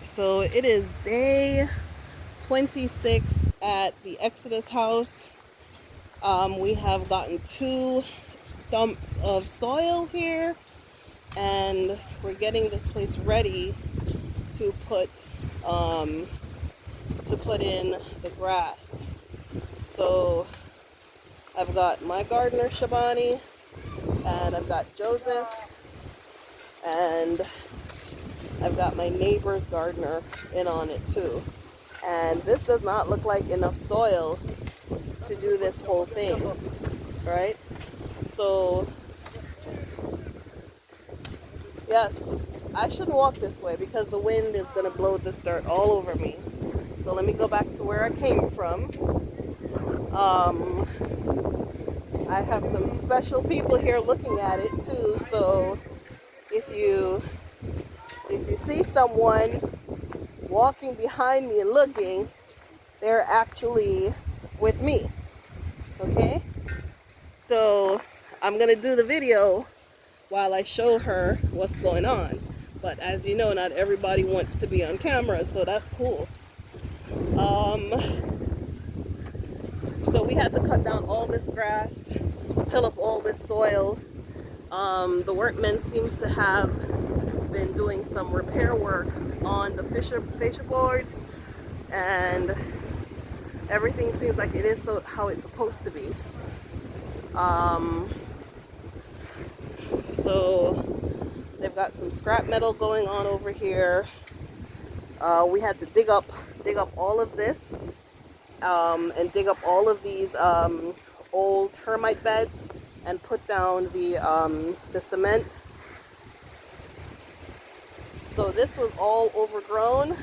So it is day 26 at the Exodus house. We have gotten 2 dumps of soil here, and we're getting this place ready to put in the grass. So I've got my gardener Shabani, and I've got Joseph, and I've got my neighbor's gardener in on it too. And this does not look like enough soil to do this whole thing, right? So yes, I shouldn't walk this way because the wind is going to blow this dirt all over me. So let me go back to where I came from. I have some special people here looking at it too. So if you see someone walking behind me and looking, they're actually with me. Okay? So I'm gonna do the video while I show her what's going on. But as you know, not everybody wants to be on camera, so that's cool. So we had to cut down all this grass, till up all this soil. The workmen seems to have been doing some repair work on the fascia boards, and everything seems like it is how it's supposed to be. So they've got some scrap metal going on over here. We had to dig up all of this, and dig up all of these old termite beds and put down the cement. So this was all overgrown.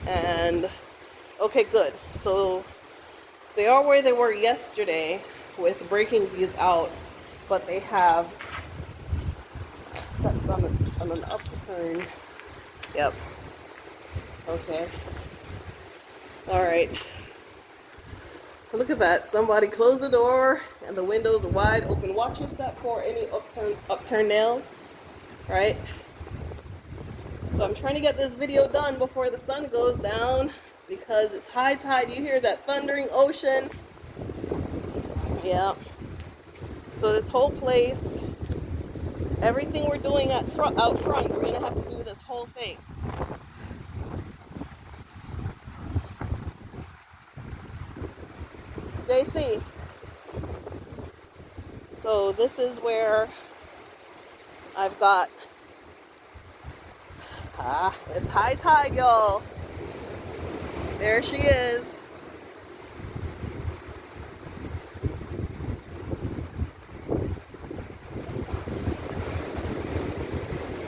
And okay, good. So they are where they were yesterday with breaking these out, but they have stepped on an upturn. Yep. Okay. All right. So look at that. Somebody closed the door and the windows are wide open. Watch your step for any upturn nails, right? So I'm trying to get this video done before the sun goes down because it's high tide. You hear that thundering ocean? Yeah. So this whole place, everything we're doing out front, we're gonna have to do this whole thing. JC. So this is where I've got, it's high tide, y'all. There she is.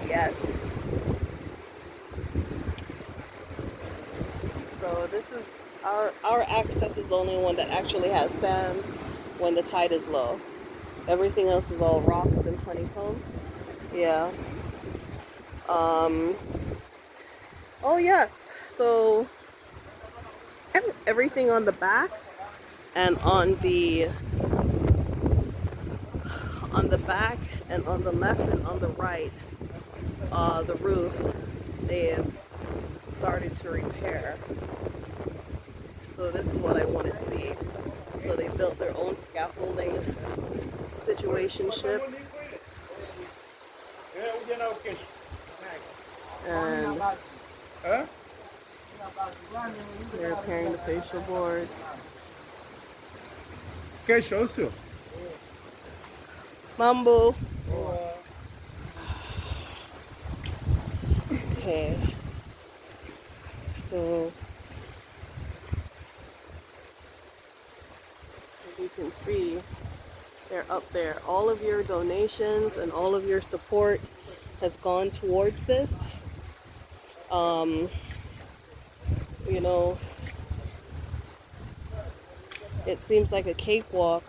Yes. So this is our access is the only one that actually has sand when the tide is low. Everything else is all rocks and honeycomb. Yeah. Oh yes. So everything on the back and on the back and on the left and on the right, the roof, they have started to repair. So this is what I want to see. So they built their own scaffolding situationship. And they're repairing the fascia boards. Mambo. Okay. So as you can see, they're up there. All of your donations and all of your support has gone towards this. You know, it seems like a cakewalk,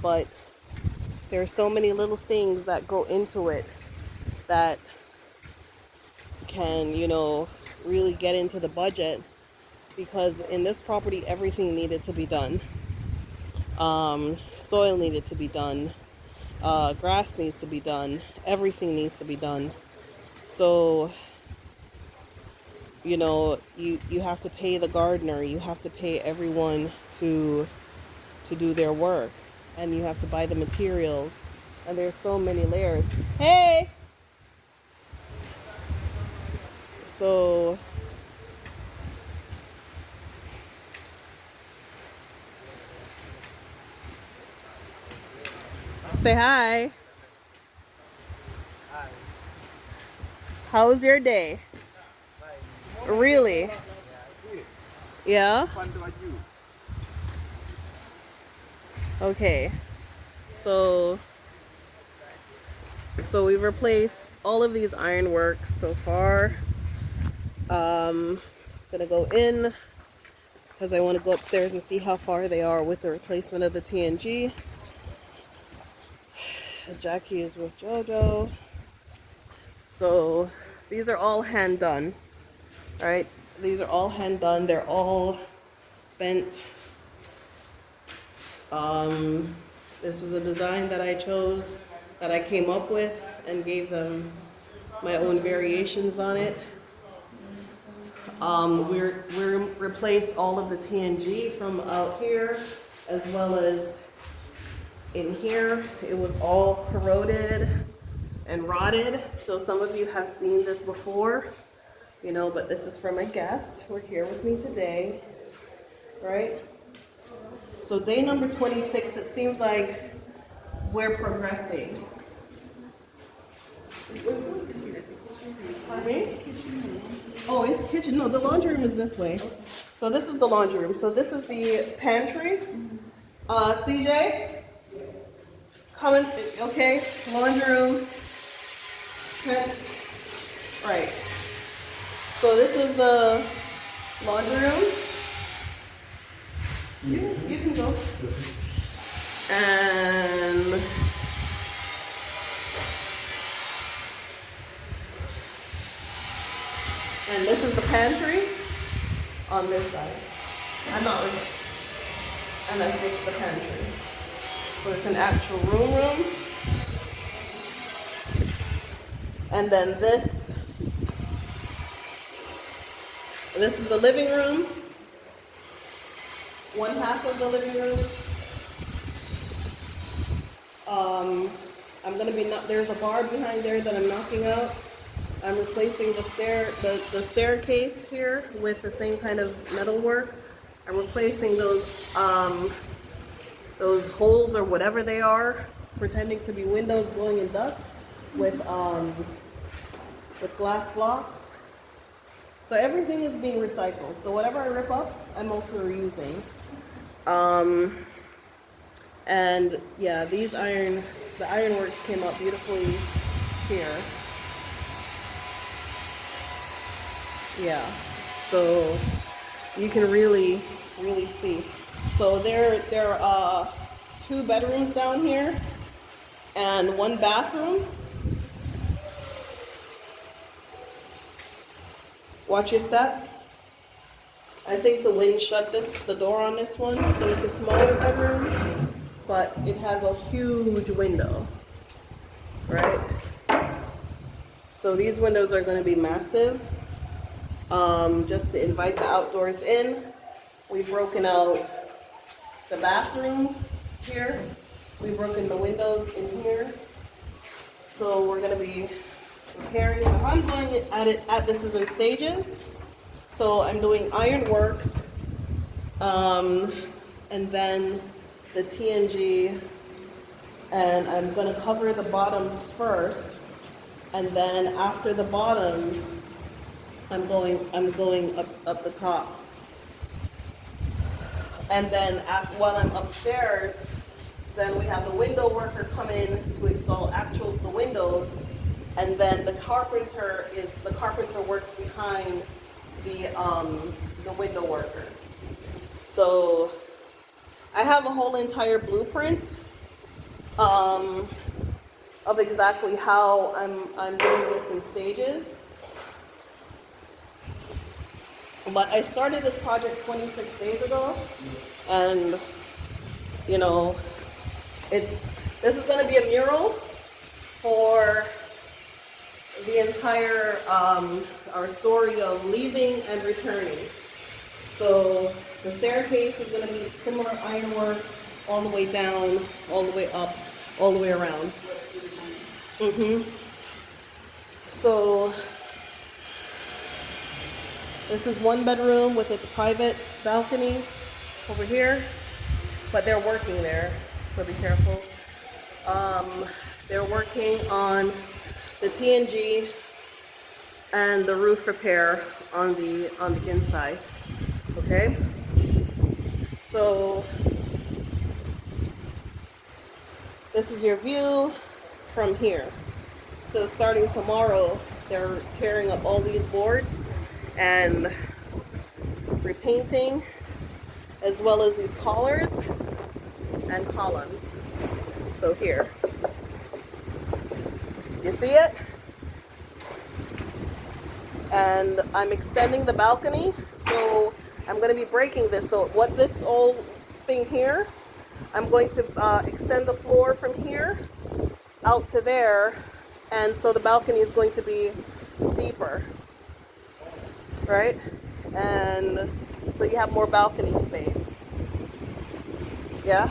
but there are so many little things that go into it that can, you know, really get into the budget, because in this property everything needed to be done. Soil needed to be done. Grass needs to be done. Everything needs to be done. So, you know, you have to pay the gardener. You have to pay everyone to do their work, and you have to buy the materials. And there's so many layers. Hey. So say hi. How was your day? Really? Yeah? Okay. So we've replaced all of these ironworks so far. Gonna go in because I want to go upstairs and see how far they are with the replacement of the TNG. Jackie is with Jojo. So these are all hand done, right? These are all hand done. They're all bent. This was a design that I chose, that I came up with, and gave them my own variations on it. We're replaced all of the TNG from out here, as well as in here. It was all corroded and rotted. So some of you have seen this before, you know, but this is for my guests who are here with me today, right? So day number 26, it seems like we're progressing. Pardon me? Oh, it's kitchen. No, the laundry room is this way. So this is the laundry room. So this is the pantry. CJ, come in. Okay, laundry room. Right. So this is the laundry room. You can go. And this is the pantry on this side. I'm not really. And then this is the pantry. So it's an actual room. And then this is the living room. One half of the living room. I'm gonna be there's a bar behind there that I'm knocking out. I'm replacing the staircase here with the same kind of metal work. I'm replacing those holes or whatever they are, pretending to be windows blowing in dust, with glass blocks. So everything is being recycled. So whatever I rip up, I'm also reusing. And yeah, the ironworks came out beautifully here. Yeah, so you can really see. So there are 2 bedrooms down here and 1 bathroom. Watch your step. I think the wind shut the door on this one, so it's a smaller bedroom, but it has a huge window, right? So these windows are going to be massive. Just to invite the outdoors in. We've broken out the bathroom here. We've broken the windows in here. So we're going to be repairing. So I'm going at this is in stages. So I'm doing ironworks, and then the TNG, and I'm going to cover the bottom first, and then after the bottom, I'm going up the top. And then while I'm upstairs, then we have the window worker come in to install the windows, and then the carpenter works behind the window worker. So I have a whole entire blueprint of exactly how I'm doing this in stages. But I started this project 26 days ago, and you know, it's This is going to be a mural for the entire our story of leaving and returning. So the staircase is going to be similar ironwork all the way down, all the way up, all the way around. So this is one bedroom with its private balcony over here, but they're working there, so be careful. They're working on the TNG and the roof repair on the inside. Okay, so this is your view from here. So starting tomorrow, they're tearing up all these boards and repainting, as well as these collars and columns. So here, you see it? And I'm extending the balcony, so I'm going to be breaking this. So what this whole thing here, I'm going to extend the floor from here out to there, and so the balcony is going to be deeper, right? And so you have more balcony space. Yeah.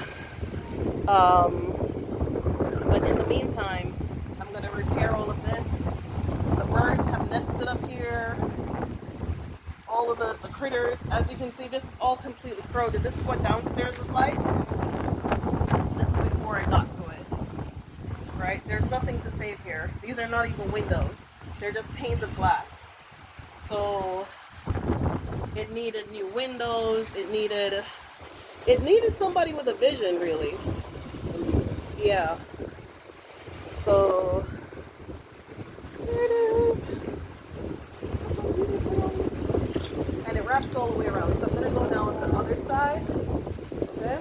But in the meantime, I'm going to repair all of this. The birds have nested up here. All of the critters, as you can see, this is all completely corroded. This is what downstairs was like. This is before I got to it. Right? There's nothing to save here. These are not even windows. They're just panes of glass. So it needed new windows. It needed somebody with a vision, really. Yeah. So there it is. And it wraps all the way around. So I'm gonna go down the other side. Okay.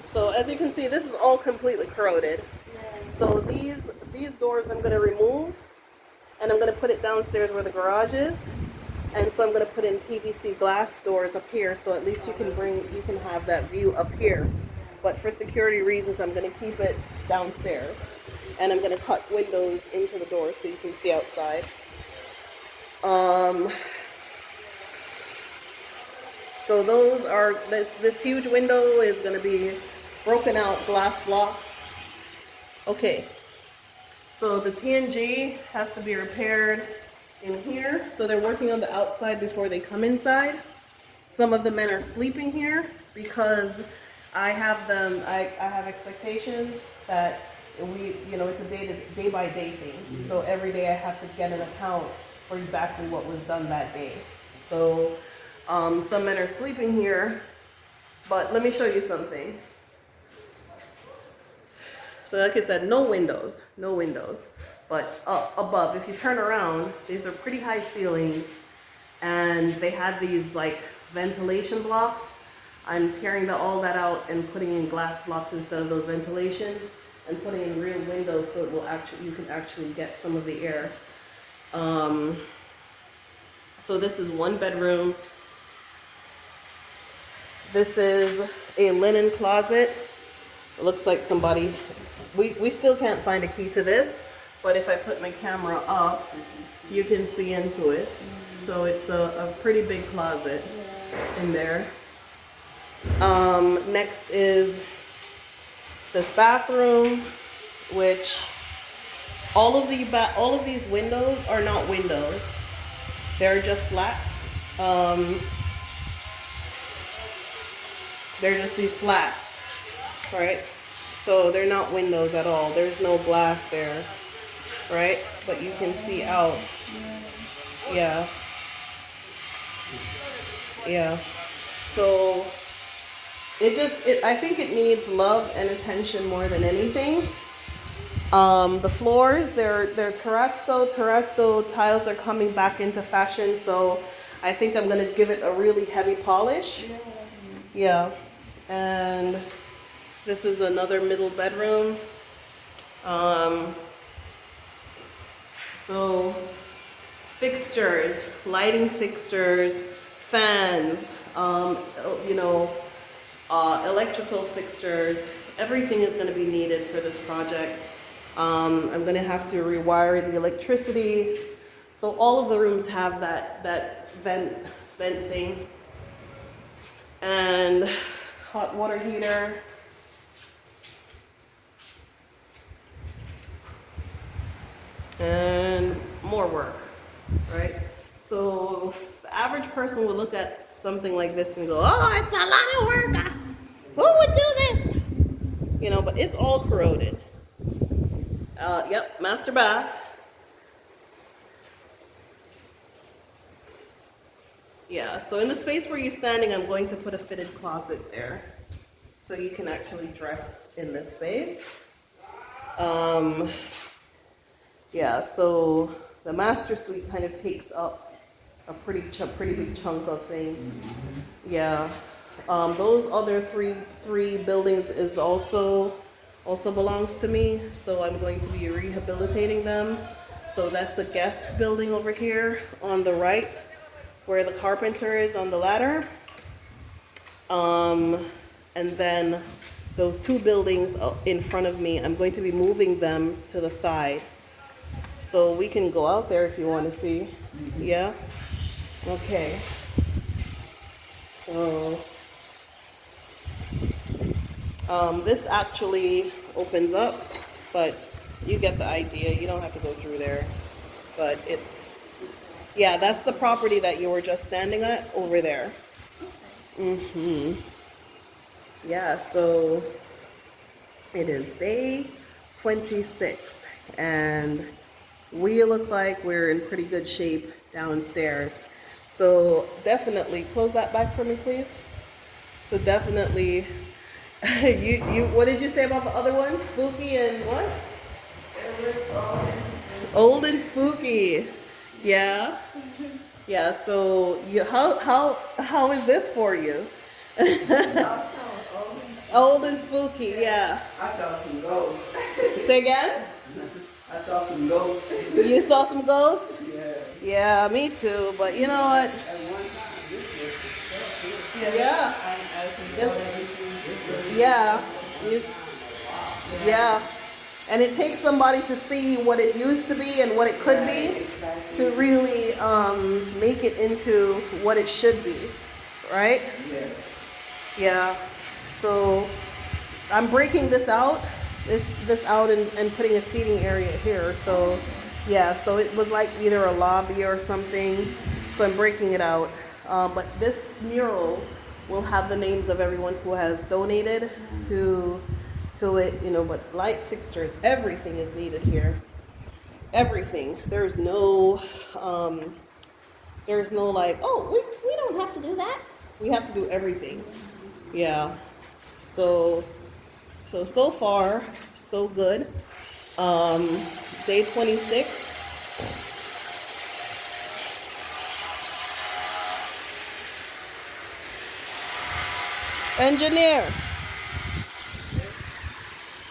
So as you can see, this is all completely corroded. So these doors I'm gonna remove, and I'm gonna put it downstairs where the garage is. And so I'm gonna put in PVC glass doors up here, so at least you can have that view up here. But for security reasons, I'm gonna keep it downstairs, and I'm gonna cut windows into the door so you can see outside. So those are this huge window is gonna be broken out glass blocks. Okay. So the TNG has to be repaired in here. So they're working on the outside before they come inside. Some of the men are sleeping here because I have expectations that it's a day by day thing. So every day I have to get an account for exactly what was done that day. So some men are sleeping here, but let me show you something. So like I said, no windows. But up above, if you turn around, these are pretty high ceilings, and they had these like ventilation blocks. I'm tearing all that out and putting in glass blocks instead of those ventilations, and putting in real windows so you can actually get some of the air. So this is one bedroom. This is a linen closet. It looks like somebody. We still can't find a key to this, but if I put my camera up, you can see into it. So it's a pretty big closet in there. Next is this bathroom, which all of these windows are not windows. They're just slats. They're just these slats, right? So they're not windows at all. There's no glass there, right? But you can see out. Yeah. So I think it needs love and attention more than anything. The floors, they're terrazzo tiles are coming back into fashion, so I think I'm gonna give it a really heavy polish. Yeah. And this is another middle bedroom. So fixtures, lighting fixtures, fans, electrical fixtures, Everything is going to be needed for this project. I'm going to have to rewire the electricity. So all of the rooms have that vent thing, and hot water heater. And more work, right? So the average person would look at something like this and go, oh, it's a lot of work. Who would do this? You know, but it's all corroded. Yep, master bath. Yeah, so in the space where you're standing, I'm going to put a fitted closet there. So you can actually dress in this space. Yeah, so the master suite kind of takes up a pretty big chunk of things. Yeah, those other three buildings is also belongs to me. So I'm going to be rehabilitating them. So that's the guest building over here on the right, where the carpenter is on the ladder. And then those two buildings in front of me, I'm going to be moving them to the side. So we can go out there if you want to see. Yeah? Okay. So, this actually opens up, but you get the idea. You don't have to go through there. But it's, yeah, that's the property that you were just standing at over there. Yeah, so it is day 26, and we look like we're in pretty good shape downstairs. So definitely close that back for me, please. So definitely, you what did you say about the other ones? Spooky and what? Old and spooky. Yeah. Yeah. So how is this for you? Old and spooky. Yeah. I saw some ghosts. Say again? I saw some ghosts. You saw some ghosts? Yeah. Yeah, me too. But you know what? At one time, this was the stuff here. Yeah. This Yeah. Yeah. And it takes somebody to see what it used to be and what it could be to really make it into what it should be, right? Yeah. So I'm breaking this out, and putting a seating area here. So yeah, so it was like either a lobby or something. So I'm breaking it out. But this mural will have the names of everyone who has donated to it, you know, but light fixtures, everything is needed here. Everything. There's no like, oh, we don't have to do that. We have to do everything. Yeah. So far, so good. Day 26. Engineer,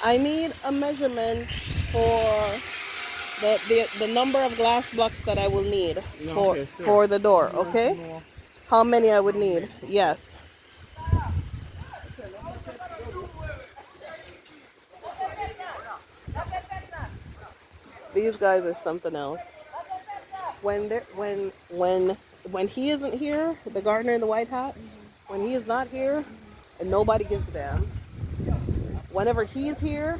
I need a measurement for the number of glass blocks that I will need for the door, okay? How many I would need? Yes. These guys are something else. When he isn't here, the gardener in the white hat, when he is not here, and nobody gives a damn. Whenever he's here,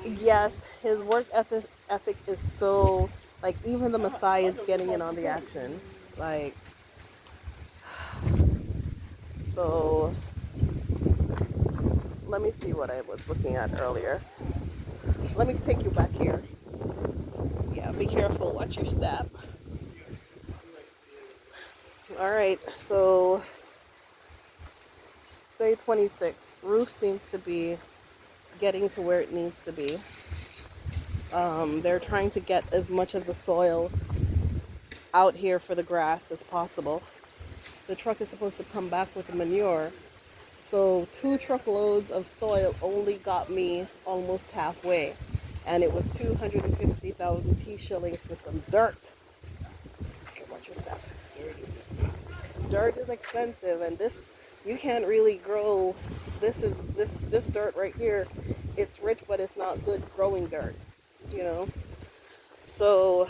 yes, his work ethic is so, like, even the Messiah is getting in on the action. Like, so let me see what I was looking at earlier. Let me take you back here. Yeah, be careful, watch your step. All right, so day 26. Roof seems to be getting to where it needs to be. They're trying to get as much of the soil out here for the grass as possible. The truck is supposed to come back with the manure. So 2 truckloads of soil only got me almost halfway. And it was 250,000 T-shillings for some dirt. Okay, watch your step. Dirt is expensive, and this you can't really grow. This dirt right here. It's rich, but it's not good growing dirt. You know. So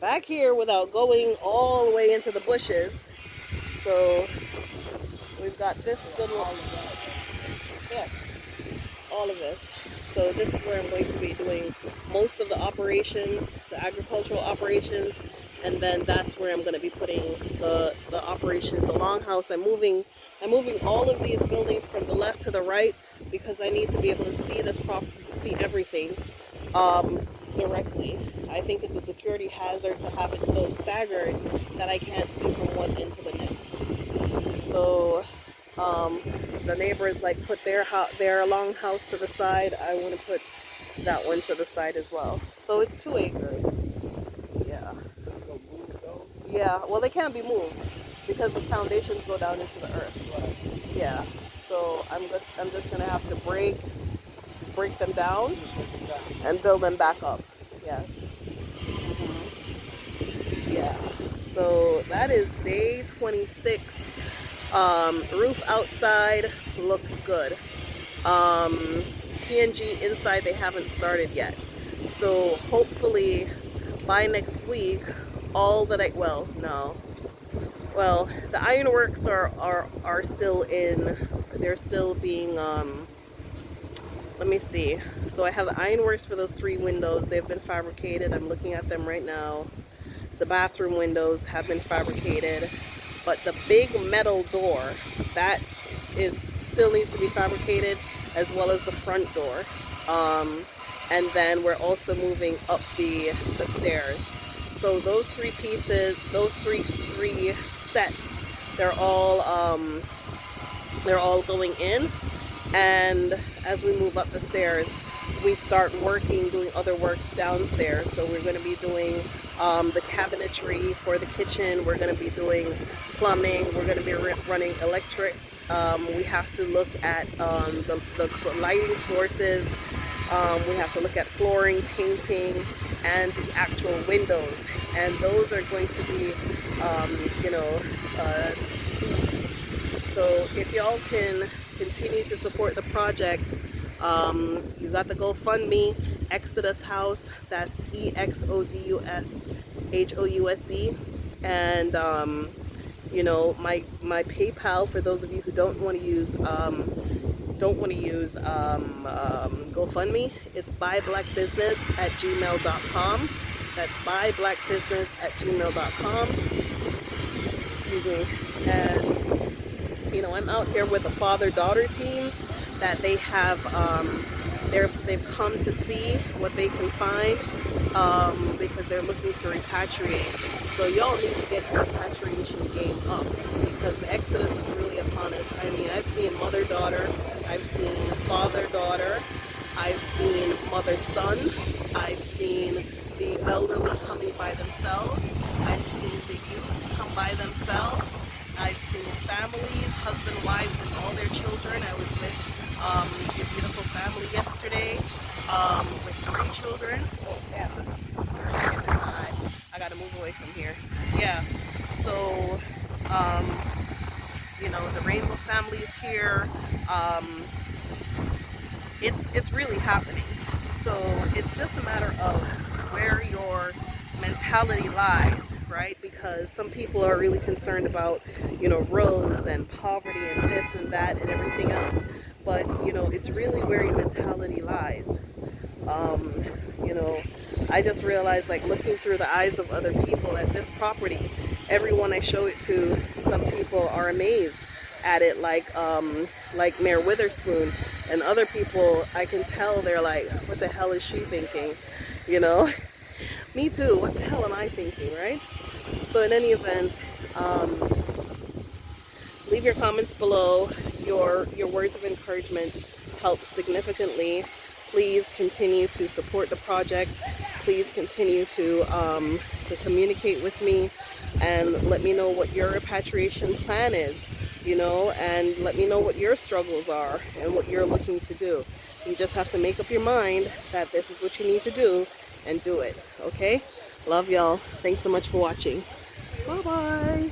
back here, without going all the way into the bushes, so we've got this good one. Yes, all of this. So this is where I'm going to be doing most of the operations, the agricultural operations, and then that's where I'm going to be putting the operations, the longhouse. I'm moving all of these buildings from the left to the right because I need to be able to see see everything directly. I think it's a security hazard to have it so staggered that I can't see from one end to the next. So the neighbors like put their long house to the side. I want to put that one to the side as well. So it's 2 acres. Yeah. Yeah. Well, they can't be moved because the foundations go down into the earth. Yeah. So I'm just gonna have to break them down and build them back up. Yes. Yeah. So that is day 26. Roof outside looks good. PNG inside they haven't started yet. So hopefully by next week, all that the ironworks are still in. They're still being let me see. So I have the ironworks for those 3 windows. They've been fabricated. I'm looking at them right now. The bathroom windows have been fabricated, but the big metal door that still needs to be fabricated, as well as the front door. And then we're also moving up the stairs. So those 3 pieces, those three sets, they're all going in. And as we move up the stairs, we start doing other works downstairs. So we're going to be doing the cabinetry for the kitchen. We're going to be doing plumbing. We're going to be running electrics. We have to look at the lighting sources. We have to look at flooring, painting, and the actual windows. And those are going to be, so if y'all can continue to support the project, you got the GoFundMe, Exodus House, that's EXODUSHOUSE, and my PayPal for those of you who don't want to use GoFundMe, it's buyblackbusiness@gmail.com. That's buyblackbusiness@gmail.com. Excuse me. And I'm out here with a father-daughter team that they have. They've come to see what they can find because they're looking to repatriate. So y'all need to get your repatriation game up because the Exodus is really upon us. I mean, I've seen mother-daughter, I've seen father-daughter, I've seen mother-son, I've seen the elderly coming by themselves, I've seen the youth come by themselves, I've seen families, husband, wives, and all their children. I was with a beautiful family yesterday with 3 children. Oh, yeah. I gotta move away from here. Yeah. So, the Rainbow family is here. It's really happening. So it's just a matter of where your mentality lies, right? Because some people are really concerned about, roads and poverty and this and that and everything else. But, it's really where your mentality lies. I just realized, like, looking through the eyes of other people at this property, everyone I show it to, some people are amazed at it, like Mayor Witherspoon, and other people, I can tell they're like, what the hell is she thinking? Me too, what the hell am I thinking, right? So in any event, leave your comments below. Your words of encouragement help significantly. Please continue to support the project. Please continue to communicate with me and let me know what your repatriation plan is, and let me know what your struggles are and what you're looking to do. You just have to make up your mind that this is what you need to do and do it, okay? Love y'all. Thanks so much for watching. Bye-bye.